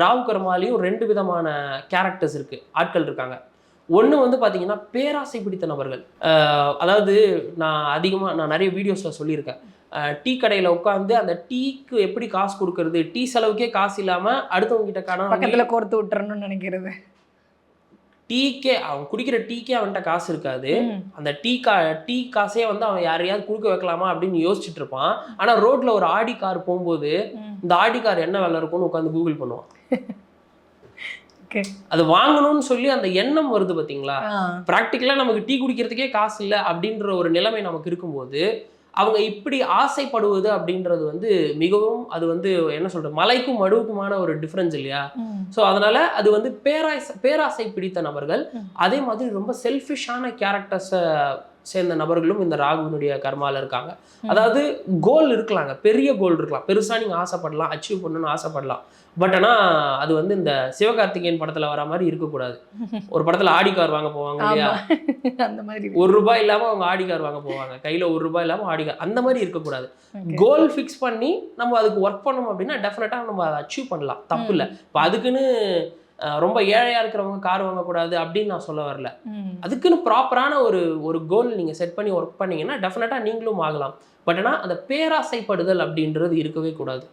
ராகு கர்மாலையும் 2 விதமான கேரக்டர்ஸ் இருக்குது, ஆட்கள் இருக்காங்க. ஒன்று வந்து பார்த்தீங்கன்னா பேராசை பிடித்த நபர்கள். அதாவது நான் நிறைய வீடியோஸில் சொல்லியிருக்கேன். டீ கடையில் உட்காந்து அந்த டீக்கு எப்படி காசு கொடுக்கறது, டீ செலவுக்கே காசு இல்லாமல் அடுத்தவங்க கிட்ட கடன் பக்கத்தில் கோர்த்து விட்டுறணும்னு நினைக்கிறது. டீக்கே அவன் குடிக்கிற டீக்கே அவன்கிட்ட காசு இருக்காது. அந்த டீ காசே வந்து அவன் யாரையாவது கொடுக்க வைக்கலாமா அப்படின்னு யோசிச்சுட்டு இருப்பான். ஆனால் ரோட்ல ஒரு ஆடி கார் போகும்போது இந்த ஆடி கார் என்ன விலை இருக்கும்னு உட்காந்து கூகுள் பண்ணுவான். அது வாங்கணும்னு சொல்லி அந்த எண்ணம் வருது பார்த்தீங்களா? ப்ராக்டிக்கலாக நமக்கு டீ குடிக்கிறதுக்கே காசு இல்லை அப்படின்ற ஒரு நிலைமை நமக்கு இருக்கும்போது அவங்க இப்படி ஆசைப்படுவது அப்படின்றது வந்து மிகவும் அது வந்து என்ன சொல்றது, மலைக்கும் மடுவுக்குமான ஒரு டிஃப்ரென்ஸ் இல்லையா? ஸோ அதனால அது வந்து பேராசை பிடித்த நபர்கள். அதே மாதிரி ரொம்ப செல்ஃபிஷான கேரக்டர்ஸை சேர்ந்த நபர்களும் இந்த ராகுனுடைய கர்மால இருக்காங்க. அதாவது கோல் இருக்கலாங்க, பெரிய கோல் இருக்கலாம், பெருசா நீங்க ஆசைப்படலாம், அச்சீவ் பண்ணணும்னு ஆசைப்படலாம். பட் ஆனால் அது வந்து இந்த சிவகார்த்திகேயன் படத்தில் வர மாதிரி இருக்கக்கூடாது. ஒரு படத்தில் ஆடி கார் வாங்க போவாங்க இல்லையா, அந்த மாதிரி ₹1 இல்லாமல் அவங்க ஆடி கார் வாங்க போவாங்க, கையில் ₹1 இல்லாமல் ஆடி கார், அந்த மாதிரி இருக்கக்கூடாது. கோல் ஃபிக்ஸ் பண்ணி நம்ம அதுக்கு ஒர்க் பண்ணோம் அப்படின்னா டெஃபினட்டாக நம்ம அதை அச்சீவ் பண்ணலாம், தப்பு இல்லை. இப்போ அதுக்குன்னு ரொம்ப ஏழையாக இருக்கிறவங்க கார் வாங்கக்கூடாது அப்படின்னு நான் சொல்ல வரல. அதுக்குன்னு ப்ராப்பரான ஒரு கோல் நீங்கள் செட் பண்ணி ஒர்க் பண்ணீங்கன்னா டெஃபினட்டாக நீங்களும் ஆகலாம். பட் ஆனால் அந்த பேராசைப்படுதல் அப்படின்றது இருக்கவே கூடாது.